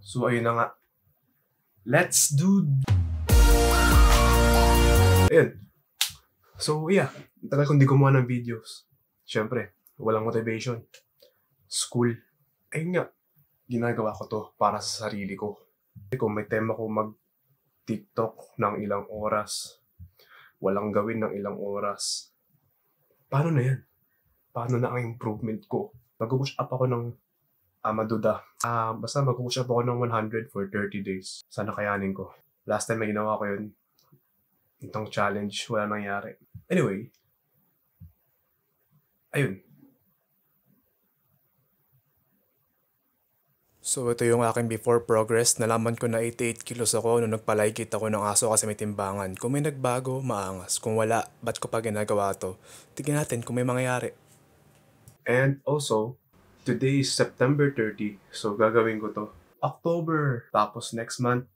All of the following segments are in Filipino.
So ayun na nga. Let's do... Ayun. So yeah, tagal kong di gumawa ng videos. Siyempre, walang motivation. School. Ayun nga, ginagawa ko to para sa sarili ko. Kung may tema ko mag-TikTok ng ilang oras, walang gawin ng ilang oras, paano na yan? Paano na ang improvement ko? Mag-push up ako ng Maduda. Basta mag-push up ako ng 100 for 30 days. Sana kayanin ko. Last time na ginawa ko yun, itong challenge, wala nangyari. Anyway, ayun. So ito yung aking before progress. Nalaman ko na 88 kilos ako nung nagpalaykit ako ng aso kasi may timbangan. Kung may nagbago, maangas. Kung wala, ba't ko pa ginagawa to? Tignan natin kung may mangyayari. And also, today is September 30. So gagawin ko to October. Tapos next month,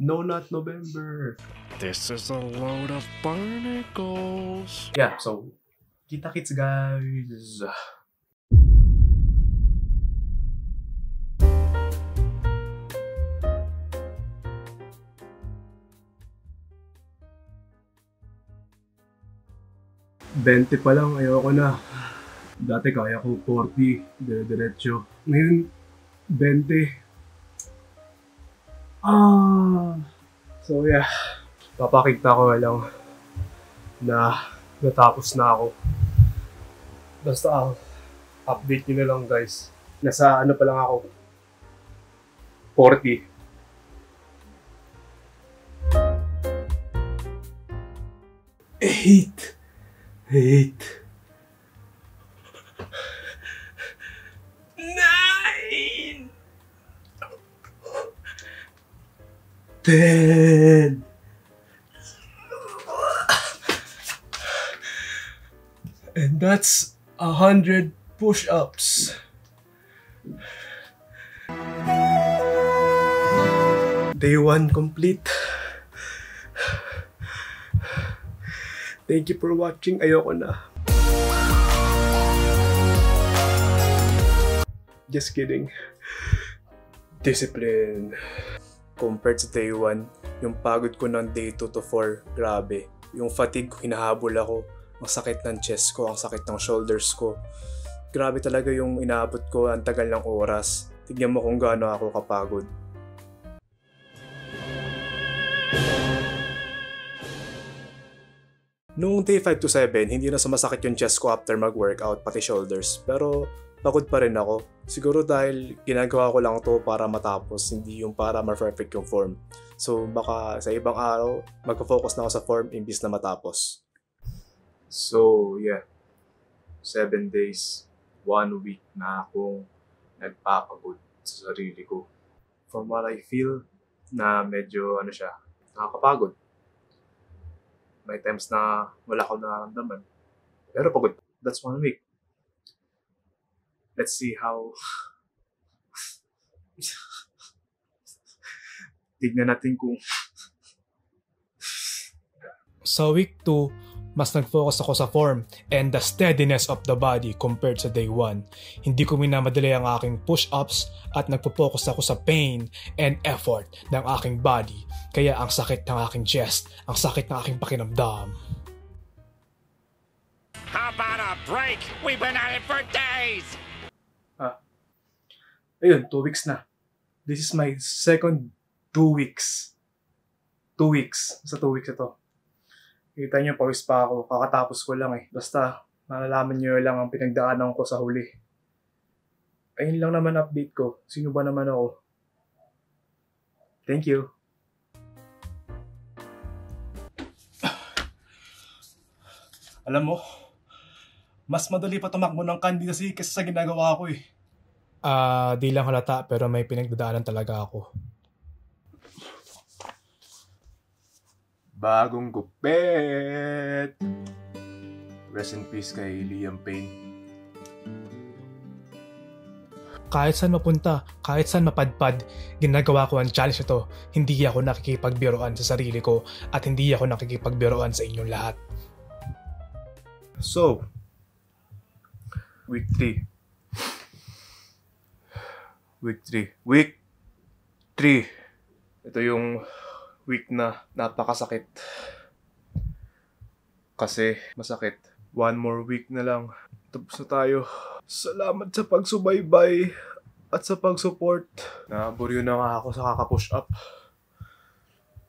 no, not November. This is a load of barnacles. Yeah, so, kita-kits guys. $20 pa lang, ayoko na. Dati kaya ko 40, dire-diretso. Ngayon, 20. So yeah, papakita ko lang na natapos na ako. Basta update nyo na lang guys. Nasa ano pa lang ako, 40. Eight. 9. 10. And that's 100 push-ups. Day 1 complete. Thank you for watching. Ayoko na. Just kidding. Discipline. Compared sa day 1, yung pagod ko ng day 2 to 4, grabe. Yung fatigue ko, hinahabol ako. Ang sakit ng chest ko, ang sakit ng shoulders ko. Grabe talaga yung inaabot ko, ang tagal ng oras. Tignan mo kung gaano ako kapagod. Noong day 5 to 7, hindi na sumasakit yung chest ko after mag-workout, pati shoulders. Pero pagod pa rin ako. Siguro dahil ginagawa ko lang to para matapos, hindi yung para ma-perfect yung form. So baka sa ibang araw, mag-focus na ako sa form imbis na matapos. So yeah, 7 days, 1 week na akong nagpapagod sa sarili ko. From what I feel, na medyo nakakapagod. May times na wala akong nararamdaman. Pero pagod. That's 1 week. Let's see how... Tignan natin kung... Sa week 2, mas nag-focus ako sa form and the steadiness of the body compared sa day 1. Hindi ko minamadali ang aking push-ups at nagpo-focus ako sa pain and effort ng aking body. Kaya ang sakit ng aking chest, ang sakit ng aking pakiramdam. How about a break? We've been at it for days. Ayun, 2 weeks na. This is my second 2 weeks. 2 weeks. Sa 2 weeks ito. Kita niyo, pawis pa ako. Kakatapos ko lang eh. Basta, malalaman niyo lang ang pinagdaanan ko sa huli. Ayun lang naman update ko. Sino ba naman ako? Thank you. Alam mo, mas madali pa tumakbo ng candidacy kaysa sa ginagawa ko eh. Di lang halata pero may pinagdadaanan talaga ako. Bagong gupit! Rest in peace kay Liam Payne. Kahit saan mapunta, kahit saan mapadpad, ginagawa ko ang challenge ito. Hindi ako nakikipagbiruan sa sarili ko at hindi ako nakikipagbiruan sa inyong lahat. So, week 3. Week 3. Ito yung week na napakasakit. Kasi masakit. 1 more week na lang. Tapos na tayo. Salamat sa pagsubaybay at sa pag-support. Naburyo na nga ako sa kaka-push up.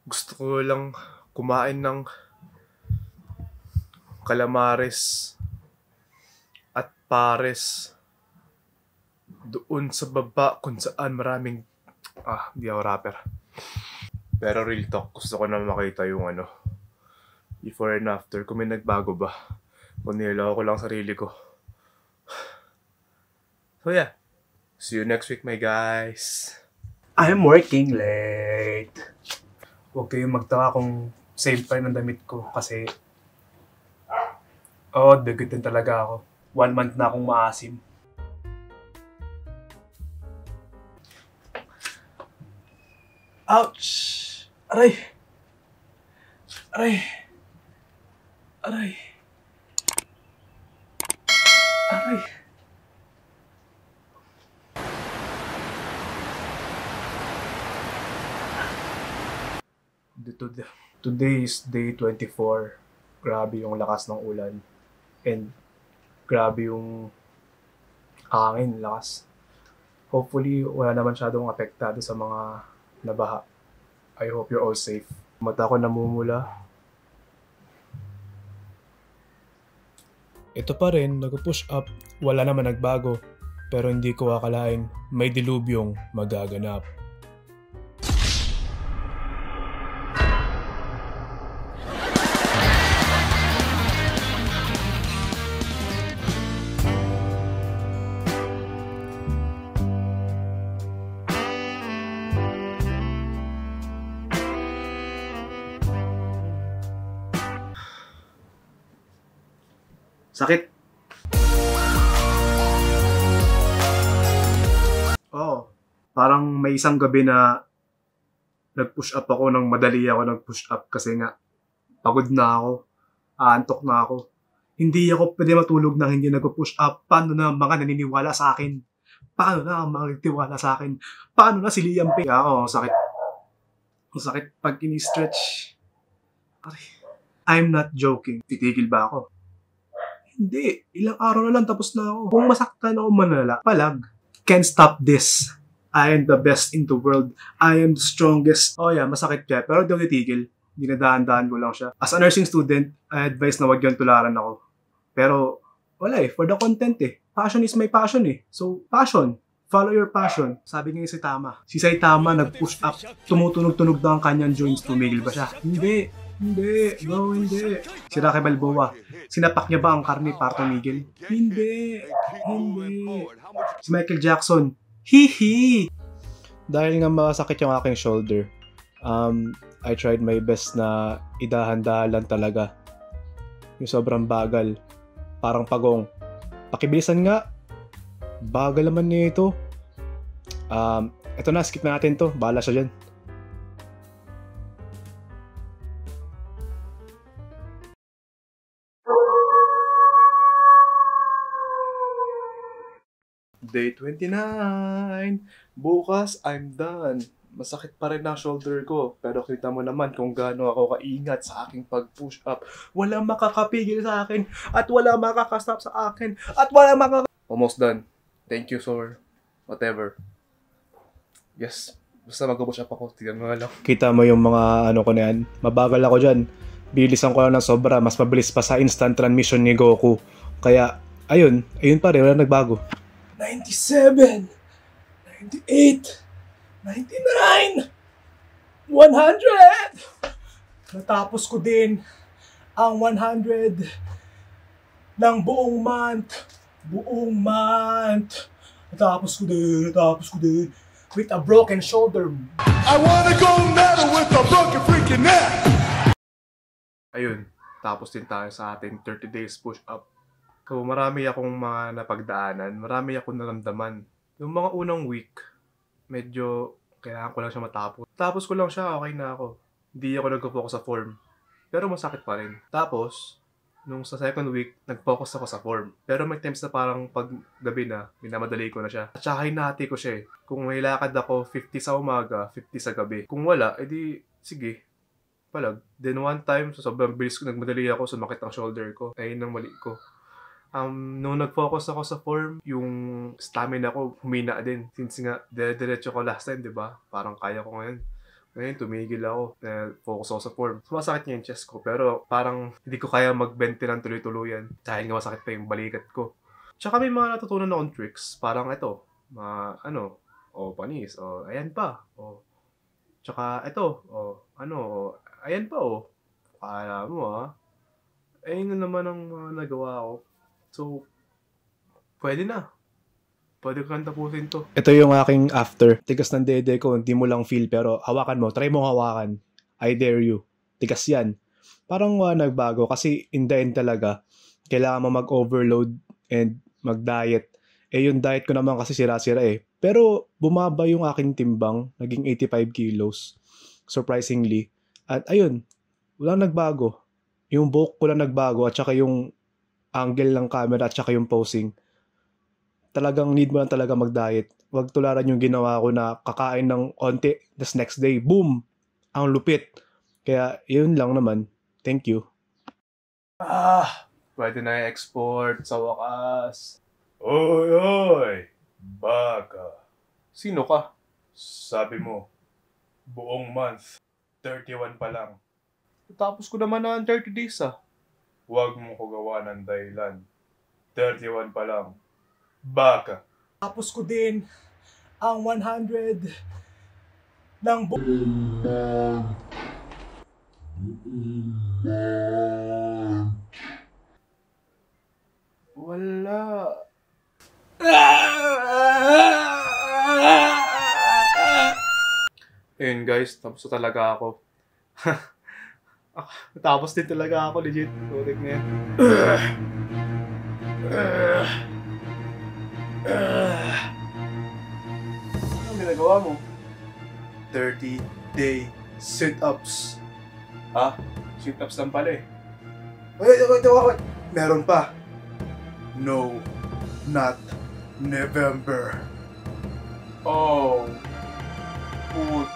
Gusto ko lang kumain ng calamares at pares doon sa baba kung saan maraming hindi ako rapper. Pero real talk, gusto ko na makita yung before and after, kung may nagbago ba. Kung niloko ko lang sarili ko. So yeah, see you next week my guys. I'm working late. Huwag kayong magtaka kung same pa rin ang damit ko kasi dagod din talaga ako. 1 month na akong maasim. Ouch! Aray! Aray! Aray! Aray! Today is day 24. Grabe yung lakas ng ulan. And grabe yung hangin, lakas. Hopefully, wala naman masyadong apektado sa mga nabaha. I hope you're all safe. Mata ko namumula. Ito pa rin, nag-push up. Wala naman nagbago. Pero hindi ko akalain may dilubyong magaganap. Sakit. Parang may isang gabi na nag-push up ako ng madali ako nag-push up kasi nga pagod na ako, aantok na ako. Hindi ako pwede matulog nang hindi nag-push up. Paano na mga naniniwala sa akin? Paano na ang mga nagtiwala sa akin? Paano na si Liam Pay? Sakit. Sakit pag ini-stretch. I'm not joking. Titigil ba ako? Hindi. Ilang araw na lang tapos na ako. Kung masaktan ako manala, palag. Can't stop this. I am the best in the world. I am the strongest. Masakit siya. Pero di ako titigil. Dinadaan-daan ko lang siya. As a nursing student, I advise na wag yung tularan ako. Pero, wala for the content Passion is my passion So, passion. Follow your passion. Sabi nga si Saitama. Si Saitama nag-push up. Tumutunog-tunog na ang kanyang joints. Tumigil ba siya? Hindi. Hindi. Si Rocky Balboa. Sinapak niya ba ang karne para tumigil? Hindi. Si Michael Jackson. Hihi! Dahil nga masakit yung aking shoulder, I tried my best na idahan-dahan lang talaga. Yung sobrang bagal. Parang pagong. Pakibilisan nga. Bagal naman nito. Ito na, skip na natin to. Bahala siya dyan. Day 29. Bukas, I'm done. Masakit pa rin ang shoulder ko. Pero kita mo naman kung gaano ako kaingat sa aking pag-push up. Walang makakapigil sa akin. At walang makakastop sa akin. At walang Almost done. Thank you, sir. Whatever. Yes. Basta mag-push up ako. Tignan mo lang. Kita mo yung mga ko na yan. Mabagal ako dyan. Bilisan ko lang ng sobra. Mas mabilis pa sa instant transmission ni Goku. Kaya, ayun pa rin. Wala nagbago. 97, 98, 99, 100! Natapos ko din ang 100 ng buong month. Natapos ko din with a broken shoulder. I wanna go metal with a broken freaking neck. Ayun, tapos din tayo sa ating 30 days push-up. So, marami akong mga napagdaanan, marami akong naramdaman. Yung mga unang week, medyo kailangan ko lang siya matapos. Tapos ko lang siya, okay na ako. Hindi ako nag-focus sa form. Pero masakit pa rin. Tapos, nung sa second week, nag-focus ako sa form. Pero may times na parang pag gabi na, minamadali ko na siya. At saka hinati ko siya eh. Kung may lakad ako, 50 sa umaga, 50 sa gabi. Kung wala, edi, sige, palag. Then one time, so sobrang bilis ko, nagmadali ako, sumakit ang shoulder ko. Ayun ang mali ko. Nung nag-focus ako sa form, yung stamina ko humina din. Since nga, dire-diretso ko last time, di ba? Parang kaya ko ngayon. Ngayon, tumigil ako. Focus ako sa form. Sumasakit niya yung chest ko, pero parang hindi ko kaya mag-bente ng tuloy-tuluyan. Dahil nga masakit pa yung balikat ko. Tsaka may mga natutunan akong tricks. Parang ito, panis, ayan pa. Tsaka ito, ayan pa, Kala mo, ayun na naman ang nagawa ko. So, pwede na. Pwede ko kang tapusin to. Ito yung aking after. Tigas ng dede ko, hindi mo lang feel, pero hawakan mo. Try mo hawakan. I dare you. Tigas yan. Parang nagbago kasi in the end talaga, kailangan mo mag-overload and mag-diet. Yung diet ko naman kasi sira-sira eh. Pero bumaba yung aking timbang, naging 85 kilos. Surprisingly. At ayun, walang nagbago. Yung buhok ko lang nagbago at saka yung angle ng camera at saka yung posing. Talagang need mo lang talaga mag-diet. Huwag tularan yung ginawa ko na kakain ng onti, this next day, boom! Ang lupit. Kaya, yun lang naman. Thank you. Pwede na i-export sa wakas. Oy! Baka. Sino ka? Sabi mo, buong month, 31 pa lang. Tapos ko naman na ang 30 days Huwag mo ko gawa ng dahilan. 31 pa lang. Baka. Tapos ko din ang 100 ng Wala. Ayun guys, tapos na talaga ako. Tapos din talaga ako, legit. Tulig na yan. Anong ginagawa mo? 30-day sit-ups. Sit-ups lang pala eh. Wait. Meron pa. No, not November. Oh. Put